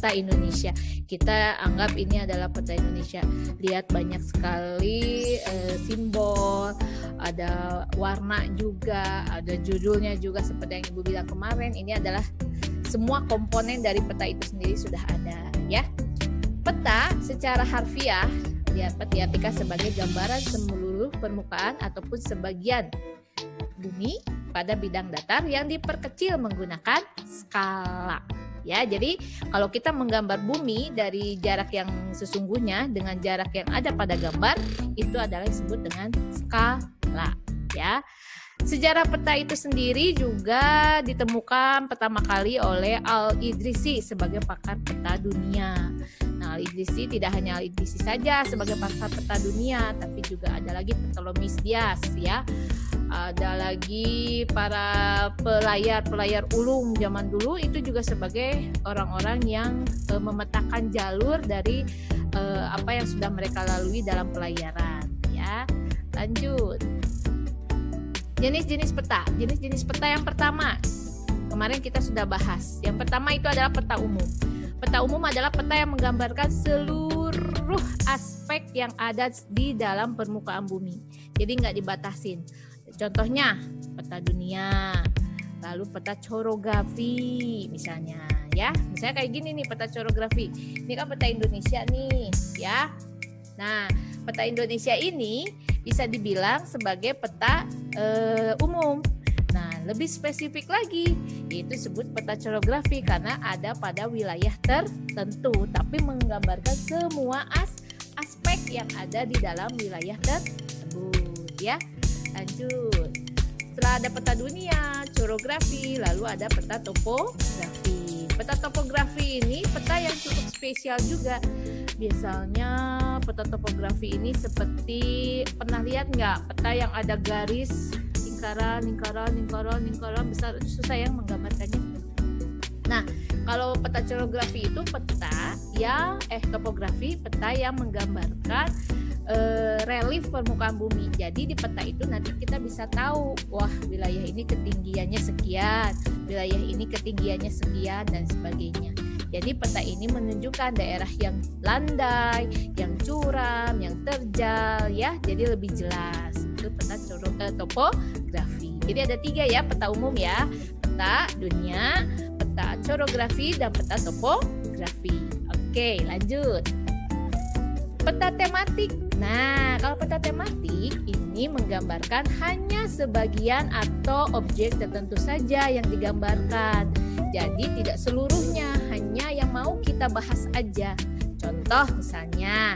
peta Indonesia. Kita anggap ini adalah peta Indonesia. Lihat banyak sekali simbol, ada warna juga, ada judulnya juga seperti yang Ibu bilang kemarin. Ini adalah semua komponen dari peta itu sendiri sudah ada ya. Peta secara harfiah dapat diartikan sebagai gambaran seluruh permukaan ataupun sebagian bumi pada bidang datar yang diperkecil menggunakan skala. Ya, jadi kalau kita menggambar bumi dari jarak yang sesungguhnya dengan jarak yang ada pada gambar, itu adalah disebut dengan skala. Ya, sejarah peta itu sendiri juga ditemukan pertama kali oleh Al-Idrisi sebagai pakar peta dunia. Nah, Al-Idrisi tidak hanya Al-Idrisi saja sebagai pakar peta dunia, tapi juga ada lagi Ptolemies Dias ya. Ada lagi para pelayar ulung zaman dulu itu juga sebagai orang-orang yang memetakan jalur dari apa yang sudah mereka lalui dalam pelayaran ya. Lanjut. Jenis-jenis peta. Jenis-jenis peta yang pertama kemarin kita sudah bahas. Yang pertama itu adalah peta umum. Peta umum adalah peta yang menggambarkan seluruh aspek yang ada di dalam permukaan bumi. Jadi nggak dibatasin. Contohnya peta dunia, lalu peta chorografi misalnya ya. Misalnya kayak gini nih peta chorografi. Ini kan peta Indonesia nih ya. Nah, peta Indonesia ini bisa dibilang sebagai peta umum. Nah, lebih spesifik lagi, yaitu disebut peta chorografi karena ada pada wilayah tertentu, tapi menggambarkan semua aspek yang ada di dalam wilayah tersebut, ya. Lanjut. Setelah ada peta dunia, chorografi, lalu ada peta topografi. Peta topografi ini peta yang cukup spesial juga. Misalnya peta topografi ini seperti, pernah lihat nggak peta yang ada garis lingkaran besar, susah yang menggambarkannya. Nah, kalau peta chorografi itu peta yang topografi, peta yang menggambarkan relief permukaan bumi. Jadi di peta itu nanti kita bisa tahu, wah wilayah ini ketinggiannya sekian, wilayah ini ketinggiannya sekian dan sebagainya. Jadi peta ini menunjukkan daerah yang landai, yang curam, yang terjal ya. Jadi lebih jelas. Itu peta topografi. Jadi ada 3 ya peta umum ya. Peta dunia, peta chorografi, dan peta topografi. Oke, lanjut. Peta tematik. Nah, kalau peta tematik ini menggambarkan hanya sebagian atau objek tertentu saja yang digambarkan. Jadi tidak seluruhnya, hanya yang mau kita bahas aja. Contoh misalnya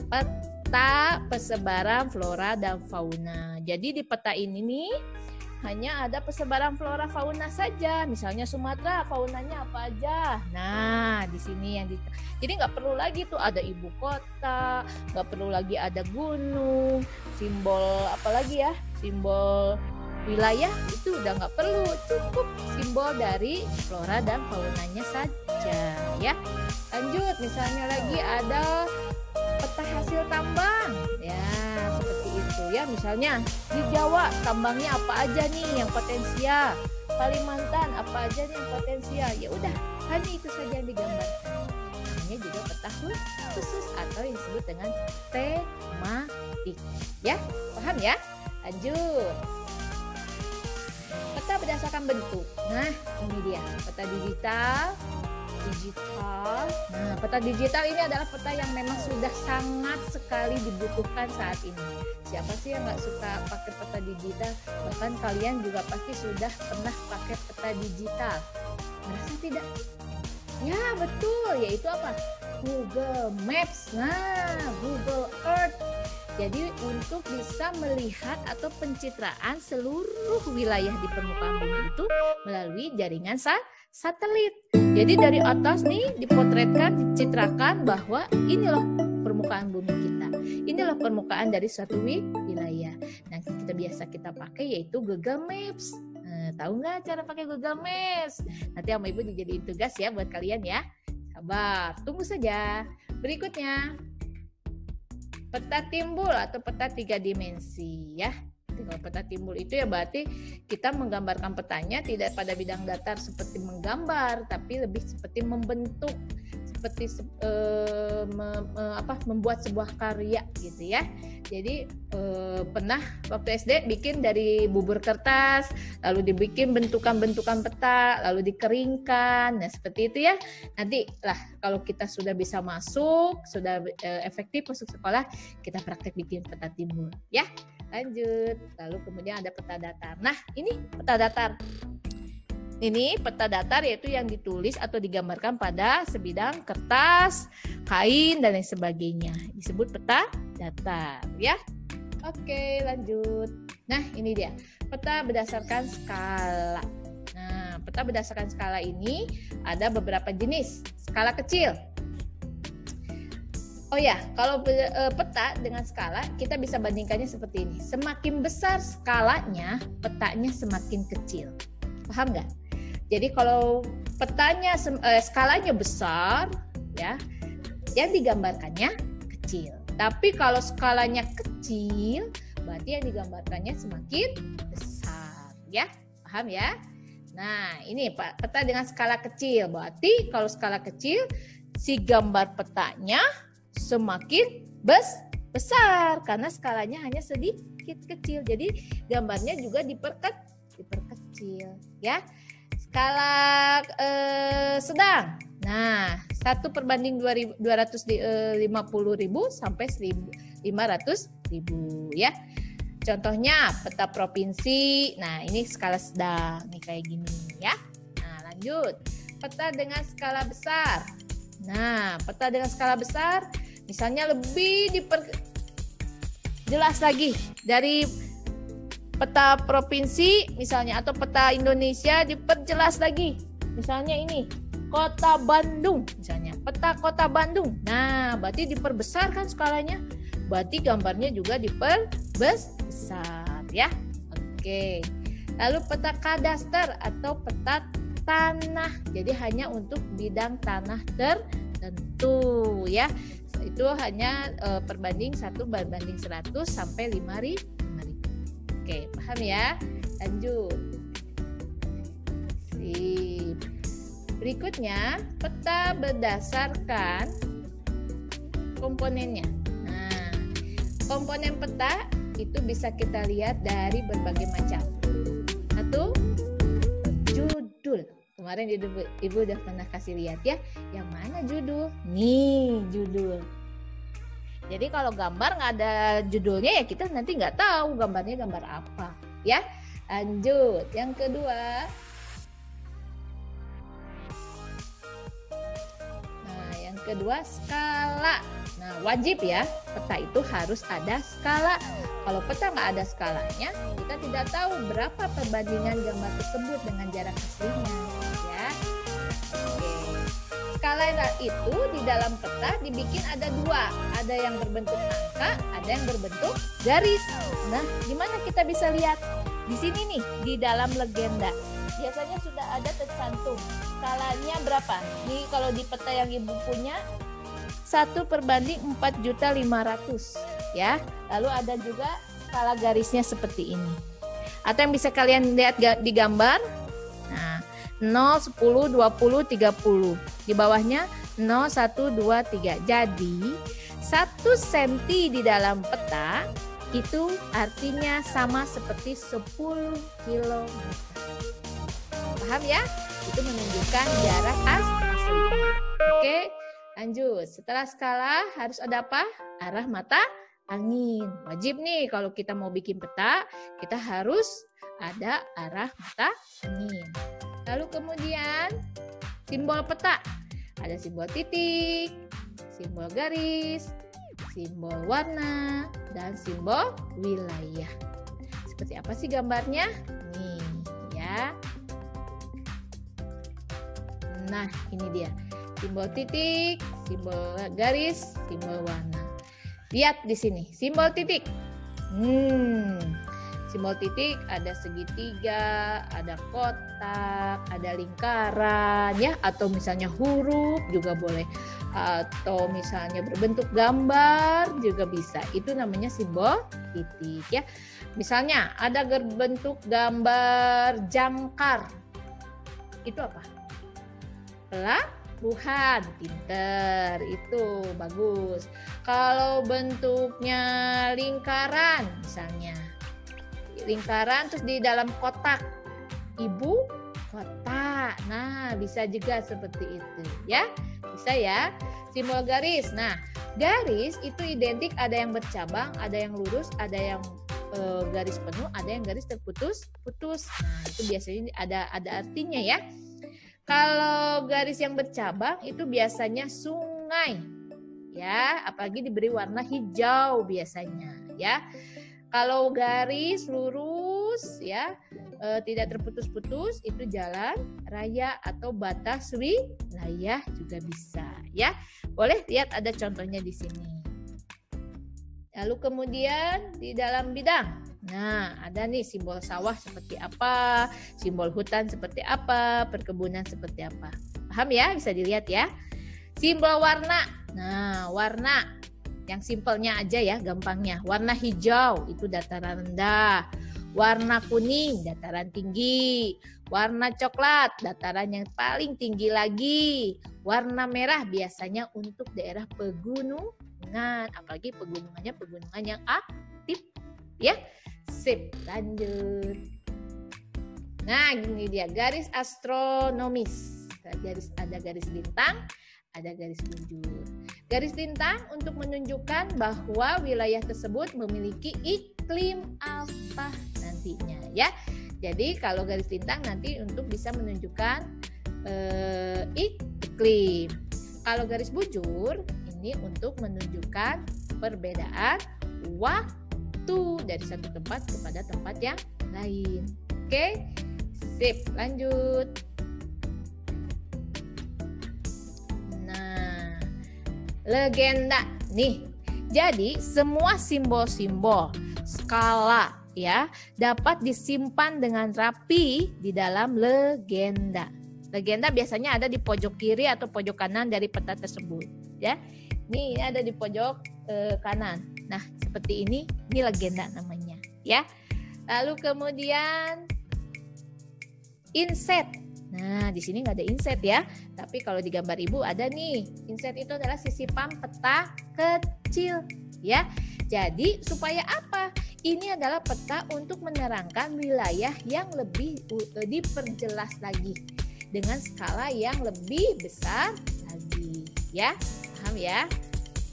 peta persebaran flora dan fauna. Jadi di peta ini nih hanya ada persebaran flora fauna saja. Misalnya Sumatera, faunanya apa aja. Nah, di sini yang jadi nggak perlu lagi tuh ada ibu kota, nggak perlu lagi ada gunung, simbol apa lagi ya, simbol wilayah itu udah nggak perlu, cukup simbol dari flora dan faunanya saja ya. Lanjut, misalnya lagi ada peta hasil tambang ya, seperti itu ya. Misalnya di Jawa tambangnya apa aja nih yang potensial, Kalimantan apa aja nih yang potensial, ya udah hanya itu saja yang digambarkan. Namanya juga peta khusus atau yang disebut dengan tematik ya. Paham ya? Lanjut. Peta berdasarkan bentuk. Nah, ini dia peta digital. Nah, peta digital ini adalah peta yang memang sudah sangat sekali dibutuhkan saat ini. Siapa sih yang nggak suka pakai peta digital? Bahkan kalian juga pasti sudah pernah pakai peta digital. Merasa tidak? Ya, betul. Yaitu apa? Google Maps. Nah, Google Earth. Jadi untuk bisa melihat atau pencitraan seluruh wilayah di permukaan bumi itu melalui jaringan satelit. Jadi dari atas nih dipotretkan, dicitrakan bahwa ini loh permukaan bumi kita. Ini loh permukaan dari suatu wilayah. Nah, kita pakai yaitu Google Maps. Nah, tahu nggak cara pakai Google Maps? Nanti sama Ibu dijadiin tugas ya buat kalian ya. Sabar, tunggu saja. Berikutnya, peta timbul atau peta 3 dimensi ya. Kalau peta timbul itu ya berarti kita menggambarkan petanya tidak pada bidang datar seperti menggambar, tapi lebih seperti membentuk seperti membuat sebuah karya gitu ya. Jadi pernah waktu SD bikin dari bubur kertas, lalu dibikin bentukan-bentukan peta, lalu dikeringkan. Nah seperti itu ya. Nanti lah kalau kita sudah bisa masuk, sudah efektif masuk sekolah, kita praktek bikin peta timbul ya. Lanjut. Lalu kemudian ada peta datar. Nah ini peta datar. Ini peta datar yaitu yang ditulis atau digambarkan pada sebidang kertas, kain, dan lain sebagainya. Disebut peta datar ya. Oke lanjut. Nah ini dia peta berdasarkan skala. Nah peta berdasarkan skala ini ada beberapa jenis. Skala kecil. Oh ya, kalau peta dengan skala kita bisa bandingkannya seperti ini. Semakin besar skalanya, petanya semakin kecil. Paham nggak? Jadi kalau petanya skalanya besar, ya, yang digambarkannya kecil. Tapi kalau skalanya kecil, berarti yang digambarkannya semakin besar, ya, paham ya? Nah, ini Pak, peta dengan skala kecil. Berarti kalau skala kecil, si gambar petanya semakin besar karena skalanya hanya sedikit kecil. Jadi gambarnya juga diperkecil, ya. Skala sedang. Nah, 1/250.000 sampai 500.000 ya. Contohnya peta provinsi. Nah, ini skala sedang. Nih kayak gini ya. Nah, lanjut. Peta dengan skala besar. Nah, peta dengan skala besar misalnya lebih diperjelas lagi dari peta provinsi misalnya atau peta Indonesia diperjelas lagi. Misalnya ini Kota Bandung misalnya, peta Kota Bandung. Nah, berarti diperbesar kan skalanya. Berarti gambarnya juga diperbesar ya. Oke. Lalu peta kadaster atau peta tanah. Jadi hanya untuk bidang tanah tertentu ya. Itu hanya perbanding 1/100 sampai 5.000. Oke, paham ya? Lanjut. Sip. Berikutnya, peta berdasarkan komponennya. Nah, komponen peta itu bisa kita lihat dari berbagai macam. Satu, judul. Kemarin Ibu udah pernah kasih lihat ya. Yang mana judul? Nih, judul. Jadi kalau gambar nggak ada judulnya ya kita nanti nggak tahu gambarnya gambar apa ya. Lanjut, yang kedua. Nah, yang kedua skala. Nah, wajib ya peta itu harus ada skala. Kalau peta nggak ada skalanya, kita tidak tahu berapa perbandingan gambar tersebut dengan jarak aslinya ya. Oke. Skala itu di dalam peta dibikin ada dua, ada yang berbentuk angka, ada yang berbentuk garis. Nah, gimana kita bisa lihat? Di sini nih, di dalam legenda. Biasanya sudah ada tercantum skalanya berapa. Nih kalau di peta yang Ibu punya 1/4.500.000 ya. Lalu ada juga skala garisnya seperti ini. Atau yang bisa kalian lihat di gambar. Nah, 0, 10, 20, 30. Di bawahnya 0, 1, 2, 3. Jadi 1 cm di dalam peta itu artinya sama seperti 10 km. Paham ya? Itu menunjukkan jarak aslinya. Oke, lanjut. Setelah skala harus ada apa? Arah mata angin. Wajib nih kalau kita mau bikin peta, kita harus ada arah mata angin. Lalu kemudian simbol peta. Ada simbol titik, simbol garis, simbol warna, dan simbol wilayah. Seperti apa sih gambarnya? Nih ya. Nah, ini dia. Simbol titik, simbol garis, simbol warna. Lihat di sini, simbol titik. Simbol titik ada segitiga, ada kotak, ada lingkaran ya, atau misalnya huruf juga boleh, atau misalnya berbentuk gambar juga bisa. Itu namanya simbol titik ya. Misalnya ada berbentuk gambar jangkar. Itu apa? buhan, pinter, itu bagus. Kalau bentuknya lingkaran misalnya, lingkaran terus di dalam kotak, ibu kota. Nah, bisa juga seperti itu ya, bisa ya. Simbol garis, nah garis itu identik, ada yang bercabang, ada yang lurus, ada yang garis penuh, ada yang garis terputus-putus. Nah, itu biasanya ada artinya ya. Kalau garis yang bercabang itu biasanya sungai, ya, apalagi diberi warna hijau biasanya, ya. Kalau garis lurus, ya, tidak terputus-putus, itu jalan raya atau batas wilayah juga bisa, ya. Boleh lihat ada contohnya di sini. Lalu kemudian di dalam bidang. Nah, ada nih simbol sawah seperti apa, simbol hutan seperti apa, perkebunan seperti apa. Paham ya? Bisa dilihat ya. Simbol warna. Nah, warna yang simpelnya aja ya, gampangnya. Warna hijau itu dataran rendah. Warna kuning dataran tinggi. Warna coklat dataran yang paling tinggi lagi. Warna merah biasanya untuk daerah pegunungan, apalagi pegunungan yang aktif ya. Sip, lanjut. Nah, gini dia garis astronomis. Ada garis bintang, ada garis bujur. Garis bintang untuk menunjukkan bahwa wilayah tersebut memiliki iklim apa nantinya ya. Jadi kalau garis bintang nanti untuk bisa menunjukkan iklim. Kalau garis bujur ini untuk menunjukkan perbedaan waktu dari satu tempat kepada tempat yang lain. Oke, sip, lanjut. Nah, legenda nih. Jadi semua simbol-simbol skala ya dapat disimpan dengan rapi di dalam legenda. Legenda biasanya ada di pojok kiri atau pojok kanan dari peta tersebut ya. Ini ada di pojok kanan. Nah, seperti ini legenda namanya, ya. Lalu kemudian inset. Nah, di sini nggak ada inset ya. Tapi kalau di gambar ibu ada nih. Inset itu adalah sisipan peta kecil, ya. Jadi supaya apa? Ini adalah peta untuk menerangkan wilayah yang lebih diperjelas lagi dengan skala yang lebih besar lagi, ya. Paham ya?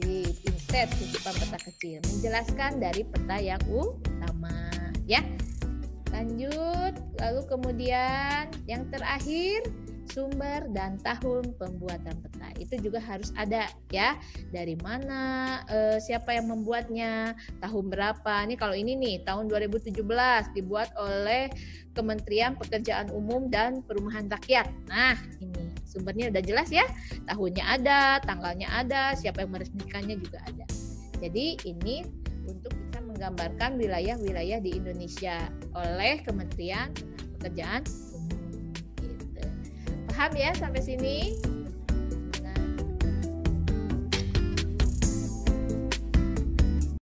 Di inset sisipan peta kecil menjelaskan dari peta yang utama ya. Lanjut, lalu kemudian yang terakhir sumber dan tahun pembuatan peta itu juga harus ada ya. Dari mana, siapa yang membuatnya, tahun berapa. Ini kalau ini nih tahun 2017 dibuat oleh Kementerian Pekerjaan Umum dan Perumahan Rakyat. Nah, ini sumbernya udah jelas ya, tahunnya ada, tanggalnya ada, siapa yang meresmikannya juga ada. Jadi ini untuk bisa menggambarkan wilayah-wilayah di Indonesia oleh Kementerian Pekerjaan Umum. Gitu. Paham ya sampai sini?